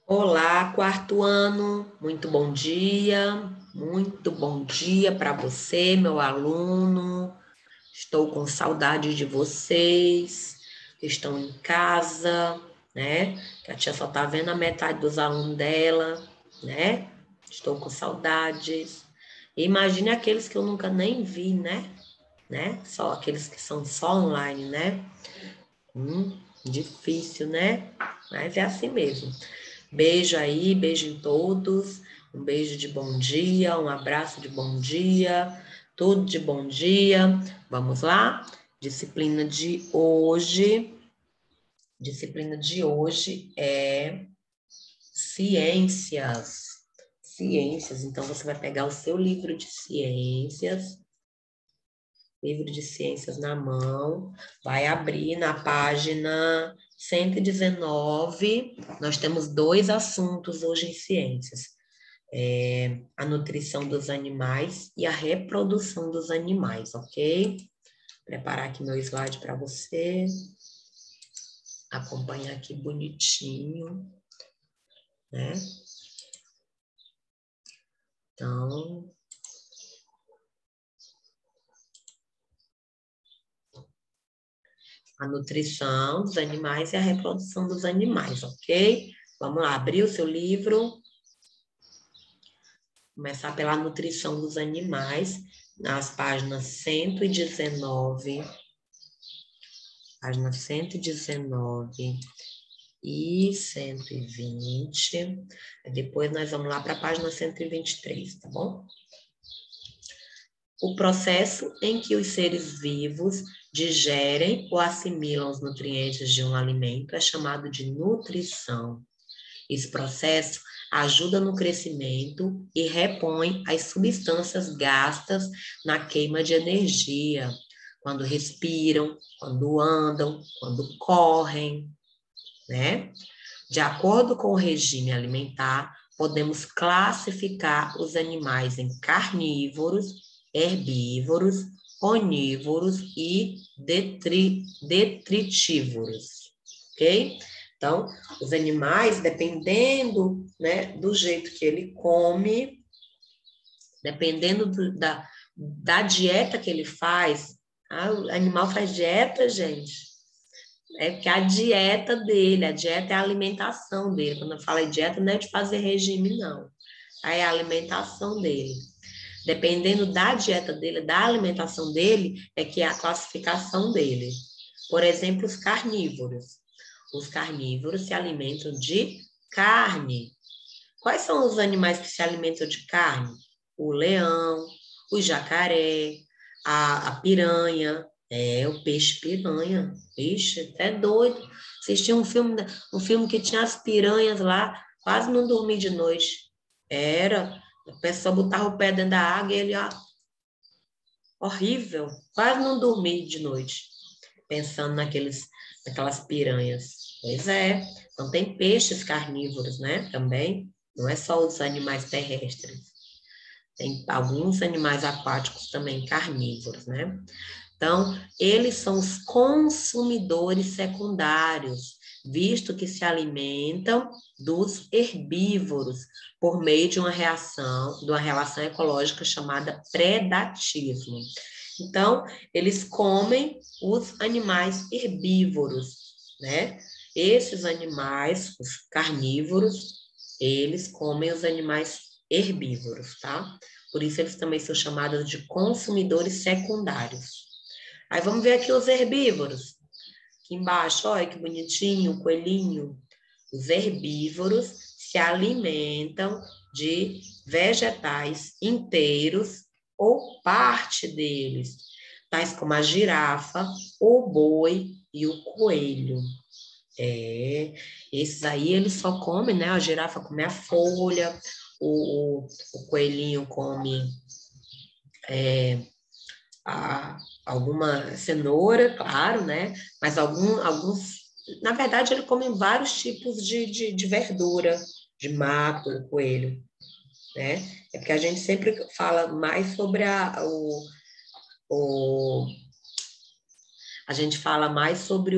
Olá, quarto ano, muito bom dia para você, meu aluno. Estou com saudade de vocês que estão em casa, né? Que a tia só tá vendo a metade dos alunos dela, né? Estou com saudades. Imagine aqueles que eu nunca nem vi, né? Só aqueles que são só online, né? Difícil, né? Mas é assim mesmo. Beijo aí, beijo em todos. Um beijo de bom dia, um abraço de bom dia, tudo de bom dia. Vamos lá? Disciplina de hoje. Disciplina de hoje é ciências. Ciências. Então você vai pegar o seu livro de ciências na mão, vai abrir na página 119. Nós temos dois assuntos hoje em ciências. A nutrição dos animais e a reprodução dos animais, ok? Preparar aqui meu slide para você acompanhar aqui bonitinho, né? Então, a nutrição dos animais e a reprodução dos animais, ok? Vamos lá, abrir o seu livro. Começar pela nutrição dos animais, nas páginas 119, página 119 e 120. Depois nós vamos lá para a página 123, tá bom? O processo em que os seres vivos digerem ou assimilam os nutrientes de um alimento é chamado de nutrição. Esse processo ajuda no crescimento e repõe as substâncias gastas na queima de energia, quando respiram, quando andam, quando correm, né? De acordo com o regime alimentar, podemos classificar os animais em carnívoros, herbívoros, onívoros e detritívoros, ok? Então, os animais, dependendo, né, do jeito que ele come, dependendo da dieta que ele faz, o animal faz dieta, gente, é que a dieta dele, a dieta é a alimentação dele. Quando eu falo dieta, não é de fazer regime, não. Aí é a alimentação dele. Dependendo da dieta dele, da alimentação dele, é que é a classificação dele. Por exemplo, os carnívoros. Os carnívoros se alimentam de carne. Quais são os animais que se alimentam de carne? O leão, o jacaré, a piranha, o peixe piranha. Ixi, até doido. Assisti um filme que tinha as piranhas lá, quase não dormi de noite. A pessoa botava o pé dentro da água e ele, ó, horrível, quase não dormi de noite, pensando naquelas piranhas. Pois é, então tem peixes carnívoros, né, também, não é só os animais terrestres. Tem alguns animais aquáticos também carnívoros, né? Então, eles são os consumidores secundários, visto que se alimentam dos herbívoros por meio de uma relação ecológica chamada predatismo. Então, eles comem os animais herbívoros, né? Esses animais, os carnívoros, eles comem os animais herbívoros, tá? Por isso eles também são chamados de consumidores secundários. Aí vamos ver aqui os herbívoros. Aqui embaixo, olha que bonitinho, o coelhinho. Os herbívoros se alimentam de vegetais inteiros ou parte deles, tais como a girafa, o boi e o coelho. Esses aí eles só comem, né? A girafa come a folha, o coelhinho come alguma cenoura, claro, né? Mas alguns, na verdade, ele come vários tipos de verdura, de mato, o coelho, né? É porque a gente sempre fala mais sobre o a gente fala mais sobre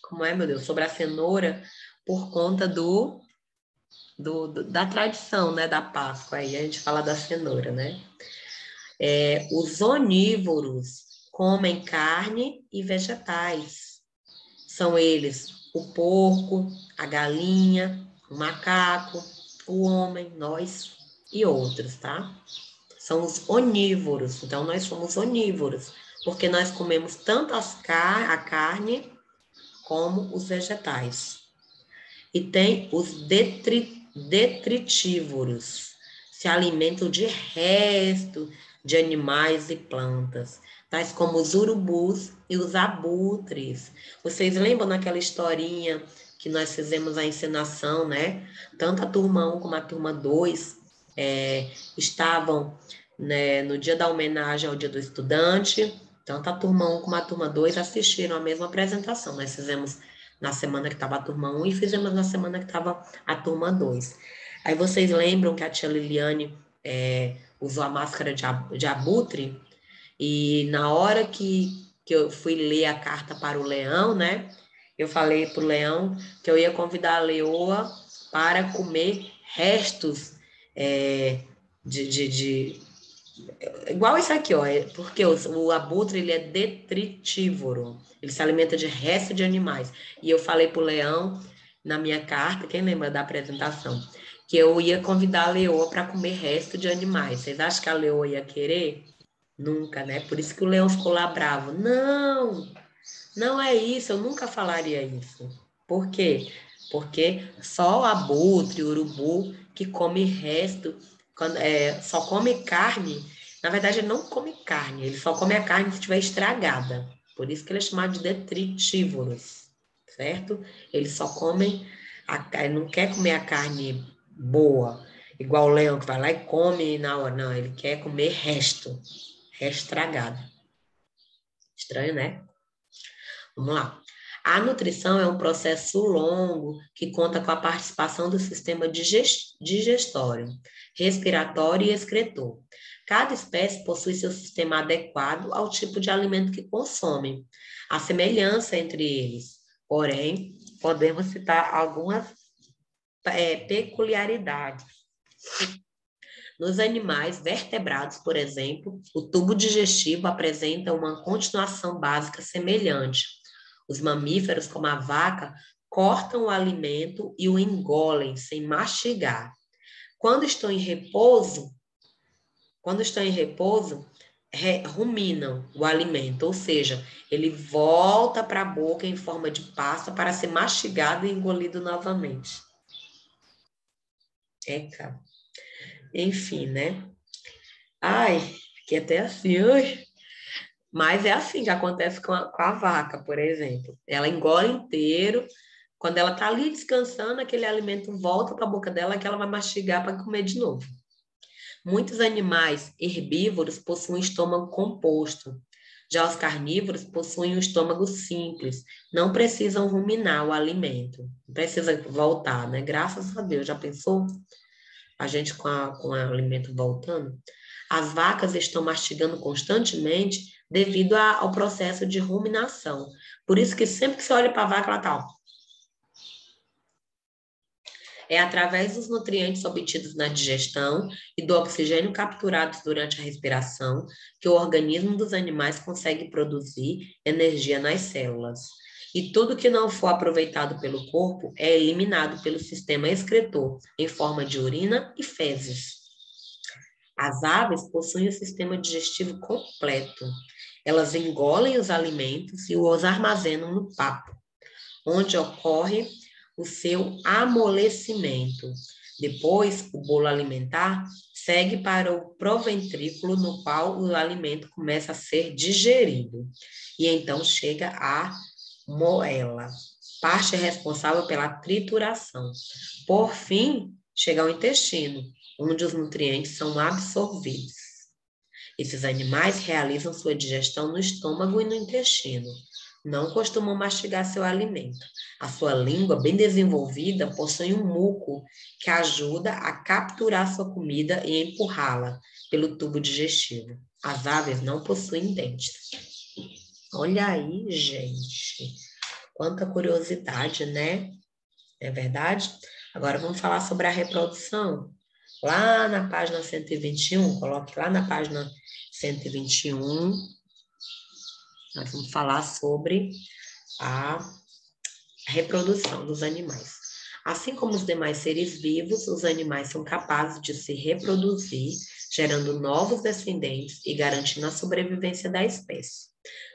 como é, meu Deus, sobre a cenoura, por conta da tradição, né, da Páscoa. Aí a gente fala da cenoura, né? Os onívoros comem carne e vegetais. São eles o porco, a galinha, o macaco, o homem, nós e outros, tá? São os onívoros. Então, nós somos onívoros, porque nós comemos tanto a carne como os vegetais. E tem os detritívoros, se alimentam de resto de animais e plantas, tais como os urubus e os abutres. Vocês lembram daquela historinha que nós fizemos a encenação, né? Tanto a turma 1 como a turma 2 estavam, né, no dia da homenagem ao Dia do Estudante. Tanto a turma 1 como a turma 2 assistiram a mesma apresentação. Nós fizemos na semana que estava a turma 1 e fizemos na semana que estava a turma 2. Aí vocês lembram que a tia Liliane usou a máscara de abutre? E na hora que eu fui ler a carta para o leão, né? Eu falei para o leão que eu ia convidar a leoa para comer restos de igual isso aqui, ó, porque o abutre ele é detritívoro, ele se alimenta de resto de animais. E eu falei pro leão na minha carta, quem lembra da apresentação, que eu ia convidar a leoa para comer resto de animais. Vocês acham que a leoa ia querer? Nunca, né? Por isso que o leão ficou lá bravo. Não, não é isso, eu nunca falaria isso. Por quê? Porque só o abutre, o urubu, que come resto, só come carne. Na verdade, ele não come carne, ele só come a carne se estiver estragada. Por isso que ele é chamado de detritívoros, certo? Eles só comem, ele não quer comer a carne boa, igual o leão que vai lá e come na hora. Não, ele quer comer resto estragado. Estranho, né? Vamos lá. A nutrição é um processo longo que conta com a participação do sistema digestório, respiratório e excretor. Cada espécie possui seu sistema adequado ao tipo de alimento que consome. Há semelhança entre eles, porém, podemos citar algumas peculiaridades. Nos animais vertebrados, por exemplo, o tubo digestivo apresenta uma continuação básica semelhante. Os mamíferos, como a vaca, cortam o alimento e o engolem sem mastigar. Quando estão em repouso, ruminam o alimento, ou seja, ele volta para a boca em forma de pasta para ser mastigado e engolido novamente. Cara. Enfim, né? Ai, que até assim, ai. Mas é assim que acontece com a vaca, por exemplo. Ela engole inteiro, quando ela está ali descansando, aquele alimento volta para a boca dela que ela vai mastigar para comer de novo. Muitos animais herbívoros possuem estômago composto. Já os carnívoros possuem um estômago simples, não precisam ruminar o alimento, não precisa voltar, né? Graças a Deus, já pensou? A gente com o alimento voltando? As vacas estão mastigando constantemente devido ao processo de ruminação. Por isso que sempre que você olha para a vaca, ela está, ó. É através dos nutrientes obtidos na digestão e do oxigênio capturados durante a respiração que o organismo dos animais consegue produzir energia nas células. E tudo que não for aproveitado pelo corpo é eliminado pelo sistema excretor, em forma de urina e fezes. As aves possuem o sistema digestivo completo. Elas engolem os alimentos e os armazenam no papo, onde ocorre o seu amolecimento. Depois, o bolo alimentar segue para o proventrículo, no qual o alimento começa a ser digerido. E então chega a moela, parte responsável pela trituração. Por fim, chega ao intestino, onde os nutrientes são absorvidos. Esses animais realizam sua digestão no estômago e no intestino. Não costumam mastigar seu alimento. A sua língua, bem desenvolvida, possui um muco que ajuda a capturar sua comida e empurrá-la pelo tubo digestivo. As aves não possuem dentes. Olha aí, gente. Quanta curiosidade, né? não é verdade? Agora vamos falar sobre a reprodução. Lá na página 121, coloque lá na página 121, nós vamos falar sobre a reprodução dos animais. Assim como os demais seres vivos, os animais são capazes de se reproduzir, gerando novos descendentes e garantindo a sobrevivência da espécie.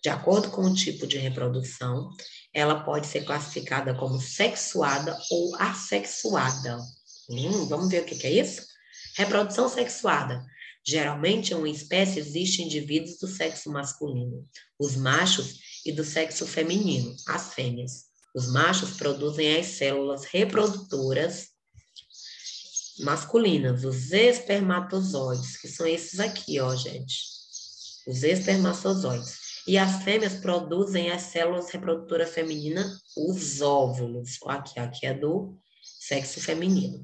De acordo com o tipo de reprodução, ela pode ser classificada como sexuada ou assexuada. Vamos ver o que é isso? Reprodução sexuada. Geralmente, em uma espécie existem indivíduos do sexo masculino, os machos, e do sexo feminino, as fêmeas. Os machos produzem as células reprodutoras masculinas, os espermatozoides, que são esses aqui, ó, gente. Os espermatozoides. E as fêmeas produzem as células reprodutoras femininas, os óvulos. Aqui é do sexo feminino.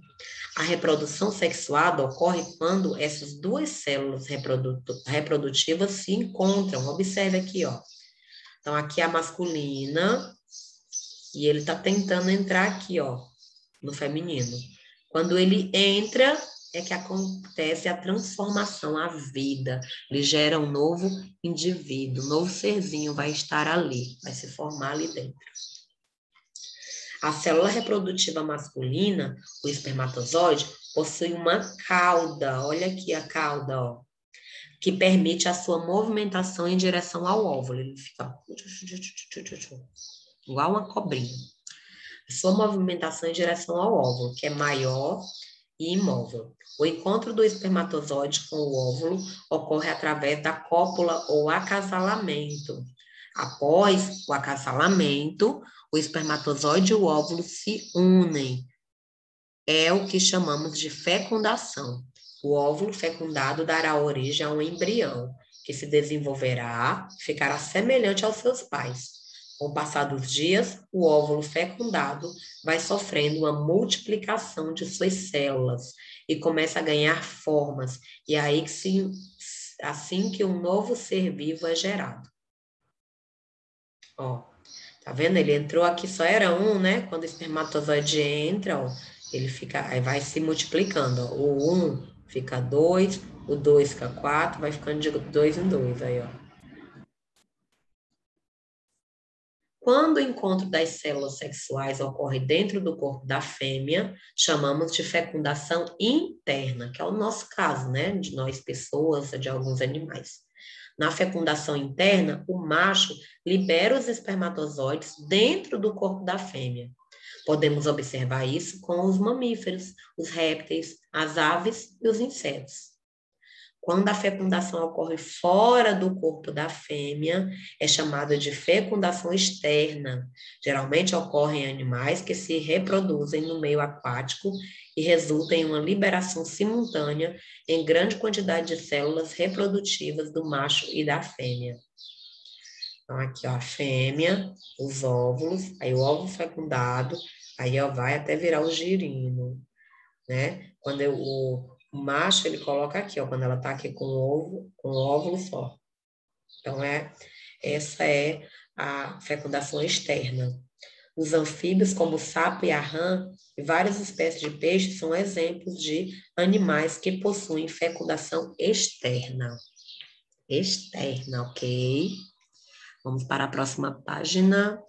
A reprodução sexuada ocorre quando essas duas células reprodutivas se encontram. Observe aqui, ó. Então, aqui é a masculina e ele está tentando entrar aqui, ó, no feminino. Quando ele entra, é que acontece a transformação, a vida. Ele gera um novo indivíduo, um novo serzinho vai estar ali, vai se formar ali dentro. A célula reprodutiva masculina, o espermatozoide, possui uma cauda. Olha aqui a cauda, ó, que permite a sua movimentação em direção ao óvulo. Ele fica igual uma cobrinha. A sua movimentação em direção ao óvulo, que é maior e imóvel. O encontro do espermatozoide com o óvulo ocorre através da cópula ou acasalamento. Após o acasalamento, o espermatozoide e o óvulo se unem. É o que chamamos de fecundação. O óvulo fecundado dará origem a um embrião, que se desenvolverá e ficará semelhante aos seus pais. Com o passar dos dias, o óvulo fecundado vai sofrendo uma multiplicação de suas células e começa a ganhar formas. E é aí que assim que um novo ser vivo é gerado. Ó, tá vendo? Ele entrou aqui, só era um, né? Quando o espermatozoide entra, ó, ele fica, aí vai se multiplicando, ó. O 1 fica 2, o 2 fica 4, vai ficando de 2 em 2, aí, ó. Quando o encontro das células sexuais ocorre dentro do corpo da fêmea, chamamos de fecundação interna, que é o nosso caso, né? De nós pessoas, de alguns animais. Na fecundação interna, o macho libera os espermatozoides dentro do corpo da fêmea. Podemos observar isso com os mamíferos, os répteis, as aves e os insetos. Quando a fecundação ocorre fora do corpo da fêmea, é chamada de fecundação externa. Geralmente ocorre em animais que se reproduzem no meio aquático e resulta em uma liberação simultânea em grande quantidade de células reprodutivas do macho e da fêmea. Então, aqui, ó, a fêmea, os óvulos, aí o óvulo fecundado, aí, ó, vai até virar o girino, né? Quando o macho, ele coloca aqui, ó, quando ela tá aqui com o óvulo só. Então, essa é a fecundação externa. Os anfíbios, como o sapo e a rã, e várias espécies de peixes são exemplos de animais que possuem fecundação externa. Externa, ok? Vamos para a próxima página.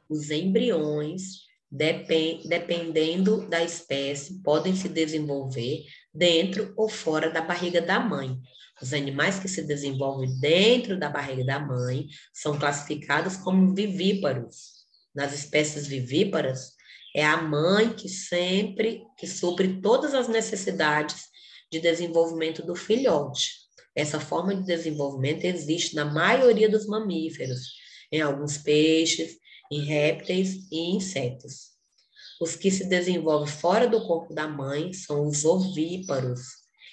Os embriões, dependendo da espécie, podem se desenvolver dentro ou fora da barriga da mãe. Os animais que se desenvolvem dentro da barriga da mãe são classificados como vivíparos. Nas espécies vivíparas, é a mãe que supre todas as necessidades de desenvolvimento do filhote. Essa forma de desenvolvimento existe na maioria dos mamíferos, em alguns peixes, em répteis e insetos. Os que se desenvolvem fora do corpo da mãe são os ovíparos.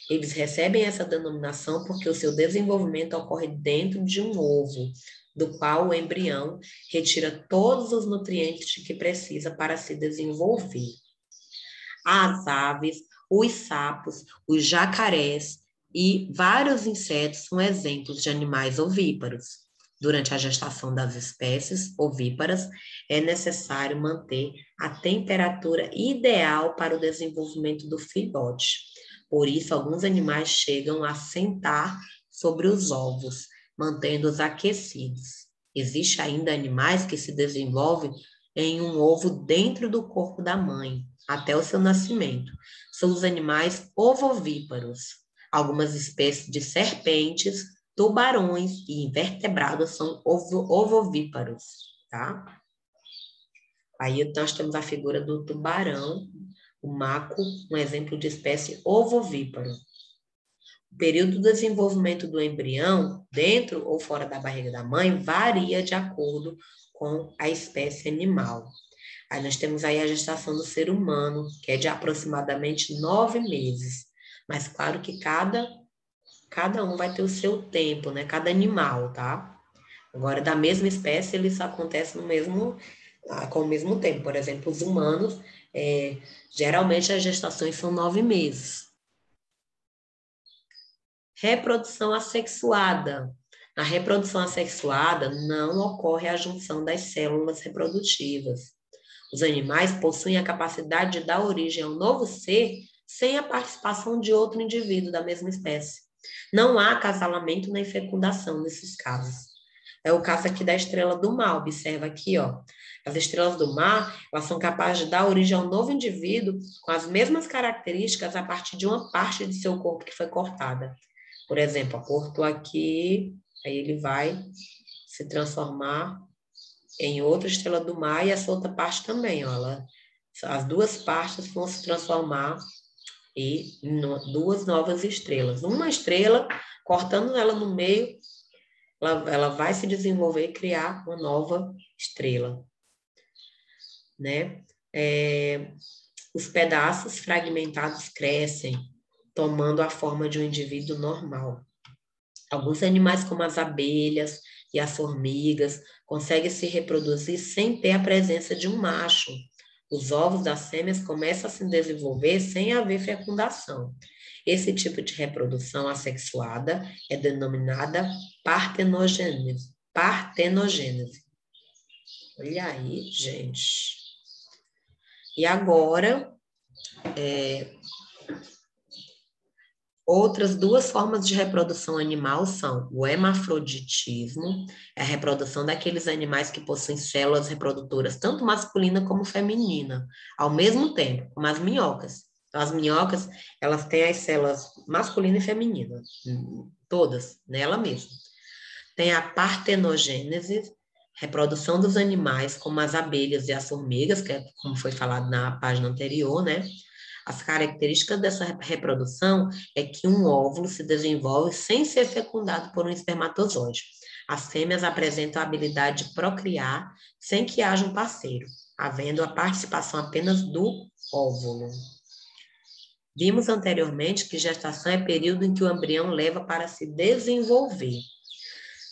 Eles recebem essa denominação porque o seu desenvolvimento ocorre dentro de um ovo, do qual o embrião retira todos os nutrientes de que precisa para se desenvolver. As aves, os sapos, os jacarés e vários insetos são exemplos de animais ovíparos. Durante a gestação das espécies ovíparas, é necessário manter a temperatura ideal para o desenvolvimento do filhote. Por isso, alguns animais chegam a sentar sobre os ovos, mantendo-os aquecidos. Existe ainda animais que se desenvolvem em um ovo dentro do corpo da mãe, até o seu nascimento. São os animais ovovíparos. Algumas espécies de serpentes, tubarões e invertebrados são ovovíparos, tá? Aí nós temos a figura do tubarão, o maco, um exemplo de espécie ovovíparo. O período do desenvolvimento do embrião, dentro ou fora da barriga da mãe, varia de acordo com a espécie animal. Aí nós temos aí a gestação do ser humano, que é de aproximadamente 9 meses. Mas claro que cada um vai ter o seu tempo, né? Cada animal, tá? Agora, da mesma espécie, eles acontecem com o mesmo tempo. Por exemplo, os humanos, geralmente as gestações são 9 meses. Reprodução assexuada. Na reprodução assexuada, não ocorre a junção das células reprodutivas. Os animais possuem a capacidade de dar origem a um novo ser sem a participação de outro indivíduo da mesma espécie. Não há acasalamento nem fecundação nesses casos. É o caso aqui da estrela do mar. Observa aqui, ó. As estrelas do mar, elas são capazes de dar origem a um novo indivíduo com as mesmas características a partir de uma parte de seu corpo que foi cortada. Por exemplo, aportou aqui, aí ele vai se transformar em outra estrela do mar e essa outra parte também, ó. As duas partes vão se transformar em duas novas estrelas. Uma estrela, cortando ela no meio, ela vai se desenvolver e criar uma nova estrela, né? Os pedaços fragmentados crescem, tomando a forma de um indivíduo normal. Alguns animais, como as abelhas e as formigas, conseguem se reproduzir sem ter a presença de um macho. Os ovos das fêmeas começam a se desenvolver sem haver fecundação. Esse tipo de reprodução assexuada é denominada partenogênese. Partenogênese. Olha aí, gente. E agora, outras duas formas de reprodução animal são o hermafroditismo, é a reprodução daqueles animais que possuem células reprodutoras, tanto masculina como feminina, ao mesmo tempo, como as minhocas. Então, as minhocas, elas têm as células masculina e feminina, todas, nela mesma. Tem a partenogênese, reprodução dos animais, como as abelhas e as formigas, que é como foi falado na página anterior, né? As características dessa reprodução é que um óvulo se desenvolve sem ser fecundado por um espermatozoide. As fêmeas apresentam a habilidade de procriar sem que haja um parceiro, havendo a participação apenas do óvulo. Vimos anteriormente que gestação é período em que o embrião leva para se desenvolver,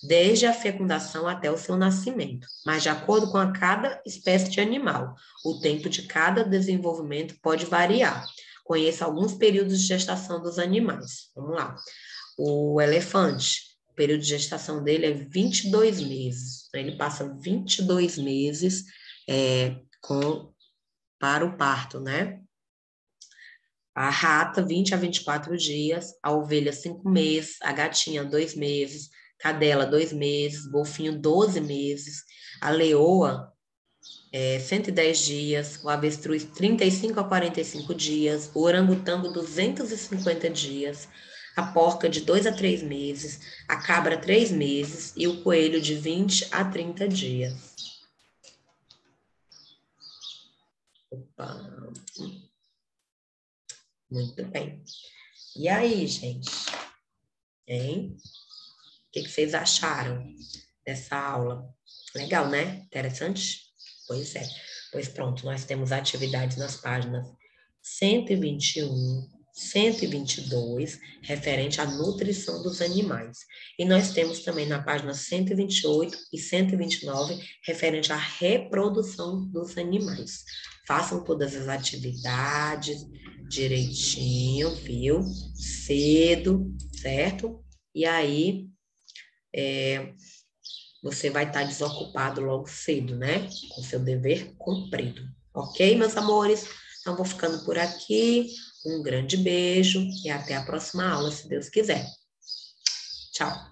desde a fecundação até o seu nascimento, mas de acordo com cada espécie de animal, o tempo de cada desenvolvimento pode variar. Conheça alguns períodos de gestação dos animais. Vamos lá. O elefante, o período de gestação dele é 22 meses. Ele passa 22 meses para o parto, né? A rata, 20 a 24 dias, a ovelha, 5 meses, a gatinha, 2 meses, cadela, 2 meses, golfinho, 12 meses, a leoa, 110 dias, o avestruz, 35 a 45 dias, o orangotango, 250 dias, a porca, de 2 a 3 meses, a cabra, 3 meses e o coelho, de 20 a 30 dias. Opa. Muito bem. E aí, gente? Hein? O que vocês acharam dessa aula? Legal, né? Interessante? Pois é. Pois pronto, nós temos atividades nas páginas 121, 122, referente à nutrição dos animais. E nós temos também na página 128 e 129, referente à reprodução dos animais. Façam todas as atividades direitinho, viu? Cedo, certo? E aí, você vai estar desocupado logo cedo, né? Com seu dever cumprido. Ok, meus amores? Então, vou ficando por aqui. Um grande beijo e até a próxima aula, se Deus quiser. Tchau!